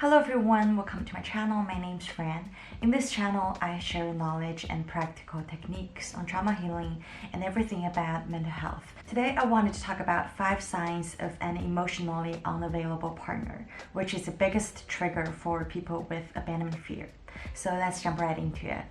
Hello everyone, welcome to my channel. My name's Fran. In this channel, I share knowledge and practical techniques on trauma healing and everything about mental health. Today, I wanted to talk about 5 signs of an emotionally unavailable partner, which is the biggest trigger for people with abandonment fear. So let's jump right into it.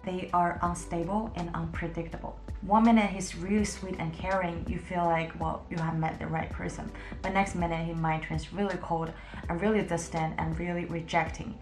They are unstable and unpredictable. One minute he's really sweet and caring, you feel like, well, you have met the right person. But next minute he might turn really cold and really distant and really rejecting.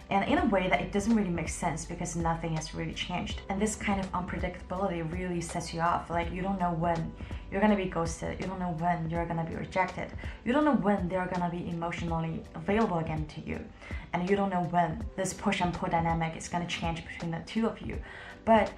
And in a way that it doesn't really make sense because nothing has really changed. And this kind of unpredictability really sets you off. Like, you don't know when you're gonna be ghosted. You don't know when you're gonna be rejected. You don't know when they're gonna be emotionally available again to you. And you don't know when this push and pull dynamic is gonna change between the two of you. But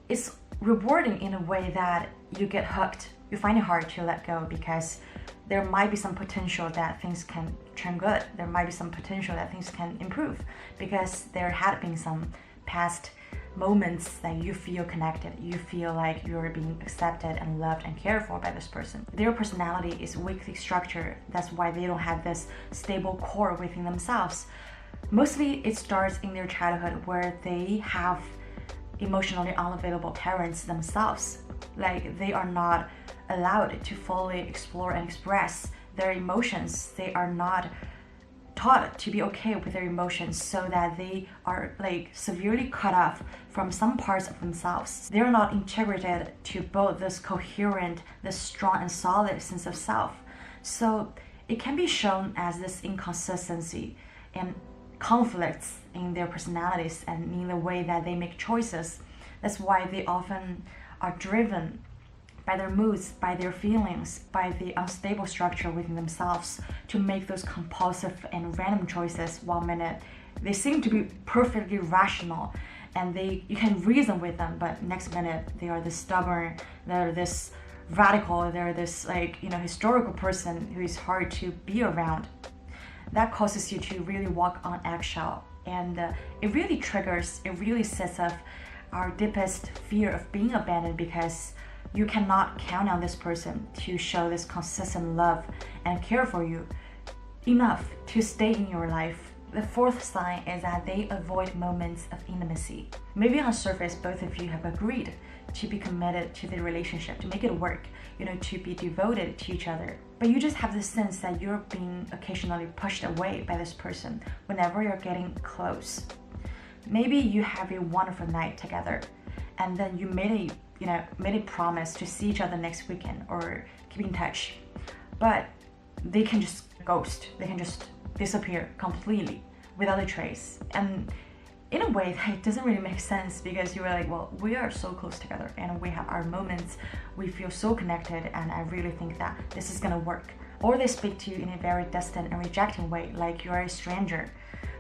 it's rewarding in a way that you get hooked. You find it hard to let go because there might be some potential that things can turn good. There might be some potential that things can improve because there had been some past moments that you feel connected. You feel like you're being accepted and loved and cared for by this person. Their personality is weakly structured. That's why they don't have this stable core within themselves. Mostly it starts in their childhood where they have emotionally unavailable parents themselves. Like, they are not allowed to fully explore and express their emotions. They are not taught to be okay with their emotions, so that they are like severely cut off from some parts of themselves. They're not integrated to build this coherent, this strong and solid sense of self. So it can be shown as this inconsistency and conflicts in their personalities and in the way that they make choices. That's why they often are driven by their moods, by their feelings, by the unstable structure within themselves to make those compulsive and random choices. One minute they seem to be perfectly rational and you can reason with them, but next minute they are this stubborn, they're this radical, they're this historical person who is hard to be around. That causes you to really walk on eggshell, and it really sets off our deepest fear of being abandoned, because you cannot count on this person to show this consistent love and care for you enough to stay in your life. The 4th sign is that they avoid moments of intimacy. Maybe on the surface, both of you have agreed to be committed to the relationship, to make it work, to be devoted to each other. But you just have the sense that you're being occasionally pushed away by this person whenever you're getting close. Maybe you have a wonderful night together, and then you made a promise to see each other next weekend or keep in touch, but they can just ghost. They can just disappear completely without a trace. And in a way that doesn't really make sense, because you were like, well, we are so close together and we have our moments, we feel so connected, and I really think that this is gonna work. Or they speak to you in a very distant and rejecting way, like you're a stranger.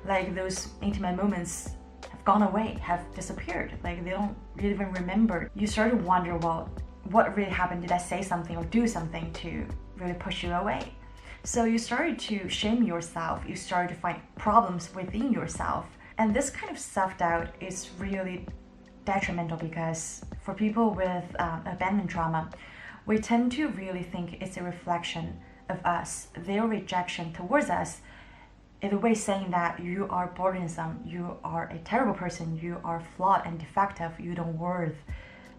Like, those intimate moments have gone away, have disappeared. Like, they don't even remember. You start to wonder, well, what really happened? Did I say something or do something to really push you away? So you started to shame yourself. You started to find problems within yourself. And this kind of self-doubt is really detrimental, because for people with abandonment trauma, we tend to really think it's a reflection of us. Their rejection towards us is a way saying that you are burdensome, you are a terrible person, you are flawed and defective, you don't worth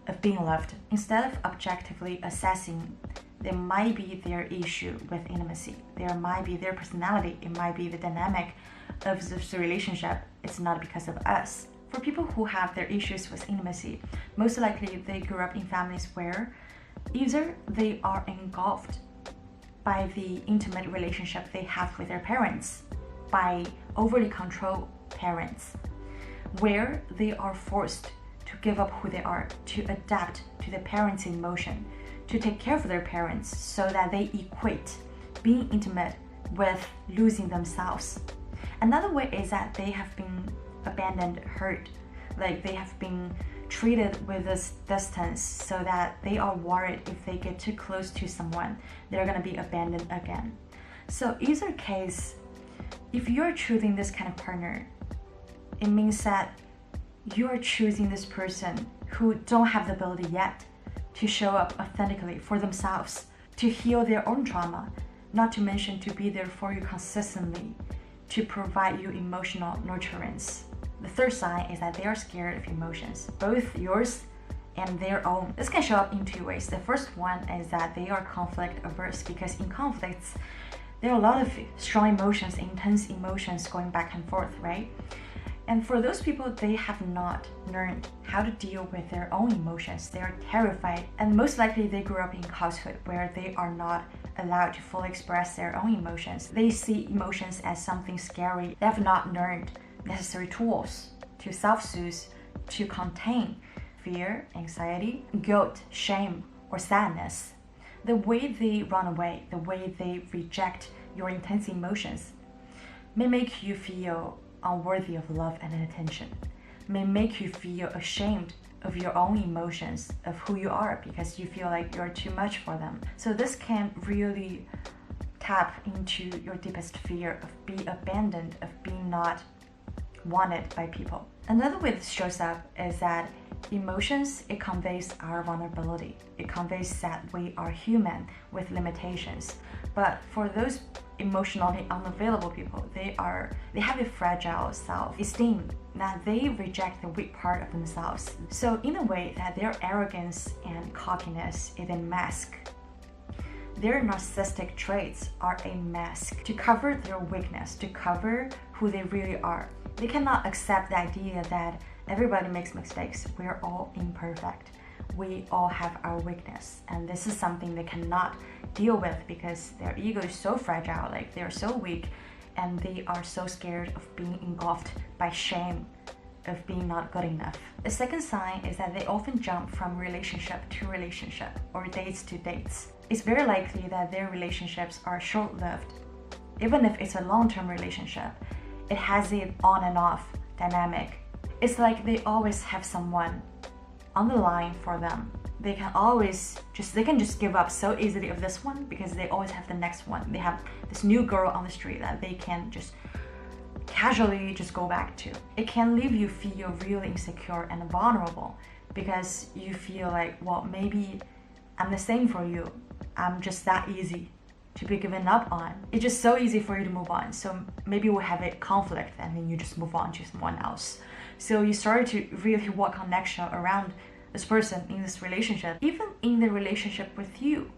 of being loved. Instead of objectively assessing, there might be their issue with intimacy, there might be their personality, it might be the dynamic of this relationship. It's not because of us. For people who have their issues with intimacy, most likely they grew up in families where either they are engulfed by the intimate relationship they have with their parents, by overly controlled parents, where they are forced to give up who they are, to adapt to the parents' emotion, to take care of their parents, so that they equate being intimate with losing themselves. Another way is that they have been abandoned, hurt, like they have been treated with this distance so that they are worried if they get too close to someone, they're gonna be abandoned again. So either case, if you're choosing this kind of partner, it means that you're choosing this person who don't have the ability yet to show up authentically for themselves, to heal their own trauma, not to mention to be there for you consistently, to provide you emotional nurturance. The third sign is that they are scared of emotions, both yours and their own. This can show up in two ways. The first one is that they are conflict averse, because in conflicts, there are a lot of strong emotions, intense emotions going back and forth, right? And for those people, they have not learned how to deal with their own emotions. They are terrified, and most likely they grew up in childhood where they are not allowed to fully express their own emotions. They see emotions as something scary. They have not learned necessary tools to self-soothe, to contain fear, anxiety, guilt, shame, or sadness. The way they run away, the way they reject your intense emotions may make you feel unworthy of love and attention, may make you feel ashamed of your own emotions, of who you are, because you feel like you're too much for them. So this can really tap into your deepest fear of being abandoned, of being not wanted by people. Another way this shows up is that emotions, it conveys our vulnerability. It conveys that we are human with limitations. But for those emotionally unavailable people, they have a fragile self-esteem, that they reject the weak part of themselves. So in a way that their arrogance and cockiness is a mask. Their narcissistic traits are a mask to cover their weakness, to cover who they really are. They cannot accept the idea that everybody makes mistakes. We're all imperfect. We all have our weakness, and this is something they cannot deal with because their ego is so fragile, like they're so weak, and they are so scared of being engulfed by shame, of being not good enough. The second sign is that they often jump from relationship to relationship or dates to dates. It's very likely that their relationships are short-lived. Even if it's a long-term relationship, it has an on and off dynamic. It's like they always have someone on the line for them. They can just give up so easily of this one because they always have the next one. They have this new girl on the street that they can just casually just go back to. It can leave you feel really insecure and vulnerable because you feel like, well, maybe I'm the same for you. I'm just that easy to be given up on. It's just so easy for you to move on. So maybe we'll have a conflict and then you just move on to someone else. So you start to really walk on eggshell around this person in this relationship. Even in the relationship with you,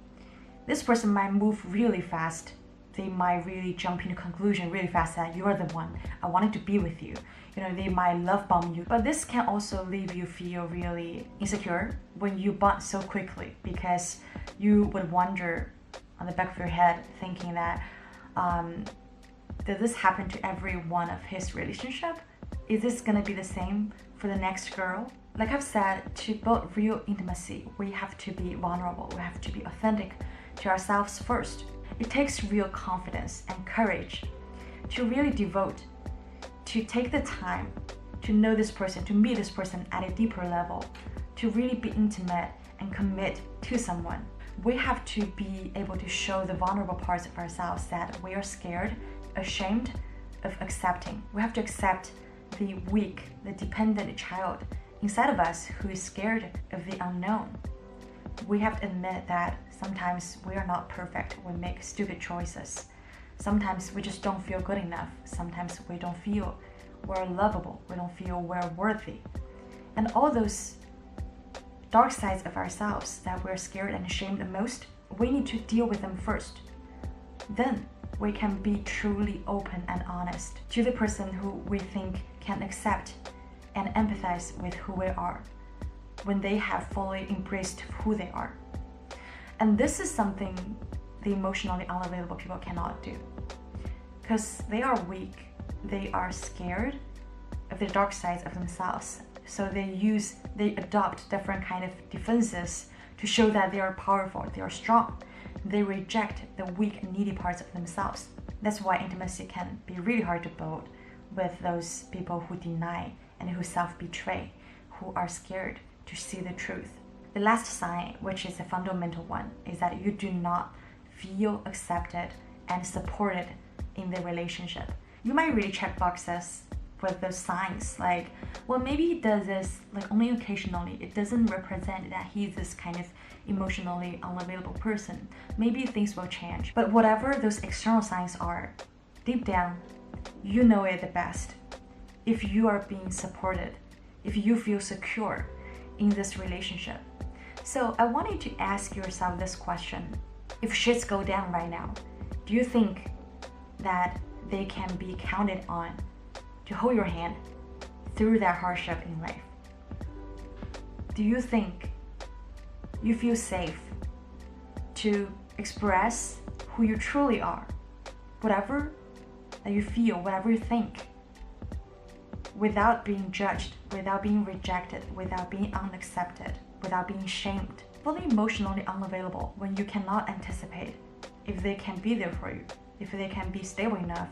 this person might move really fast. They might really jump into conclusion really fast that you're the one. I wanted to be with you. You know, they might love bomb you. But this can also leave you feel really insecure when you bond so quickly, because you would wonder on the back of your head thinking that, did this happen to every one of his relationship? Is this gonna be the same for the next girl? Like I've said, to build real intimacy, we have to be vulnerable. We have to be authentic to ourselves first. It takes real confidence and courage to really devote, to take the time to know this person, to meet this person at a deeper level, to really be intimate and commit to someone. We have to be able to show the vulnerable parts of ourselves that we are scared, ashamed of accepting. We have to accept the weak, the dependent child inside of us who is scared of the unknown. We have to admit that sometimes we are not perfect. We make stupid choices. Sometimes we just don't feel good enough. Sometimes we don't feel we're lovable. We don't feel we're worthy. And all those dark sides of ourselves that we're scared and ashamed the most, we need to deal with them first. Then we can be truly open and honest to the person who we think can accept and empathize with who we are when they have fully embraced who they are. And this is something the emotionally unavailable people cannot do, because they are weak, they are scared of the dark sides of themselves. So they adopt different kind of defenses to show that they are powerful, they are strong. They reject the weak and needy parts of themselves. That's why intimacy can be really hard to build with those people who deny and who self-betray, who are scared to see the truth. The last sign, which is a fundamental one, is that you do not feel accepted and supported in the relationship. You might really check boxes with those signs, like, well, maybe he does this like only occasionally. It doesn't represent that he's this kind of emotionally unavailable person. Maybe things will change. But whatever those external signs are, deep down, you know it the best. If you are being supported, if you feel secure in this relationship. So I want you to ask yourself this question. If shits go down right now, do you think that they can be counted on to hold your hand through that hardship in life? Do you think you feel safe to express who you truly are, whatever that you feel, whatever you think, without being judged, without being rejected, without being unaccepted, without being shamed? Fully emotionally unavailable when you cannot anticipate if they can be there for you, if they can be stable enough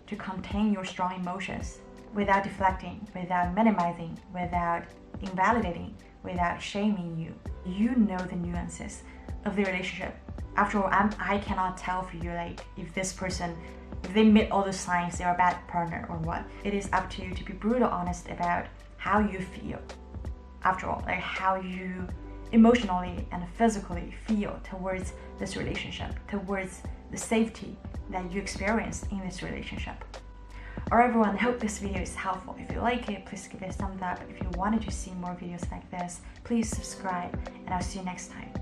to contain your strong emotions without deflecting, without minimizing, without invalidating, without shaming you. You know the nuances of the relationship. After all, I cannot tell for you, like, if this person, if they meet all the signs, they're a bad partner or what. It is up to you to be brutal honest about how you feel. After all, like how you emotionally and physically feel towards this relationship, towards the safety that you experience in this relationship. Alright everyone, I hope this video is helpful. If you like it, please give it a thumbs up. If you wanted to see more videos like this, please subscribe, and I'll see you next time.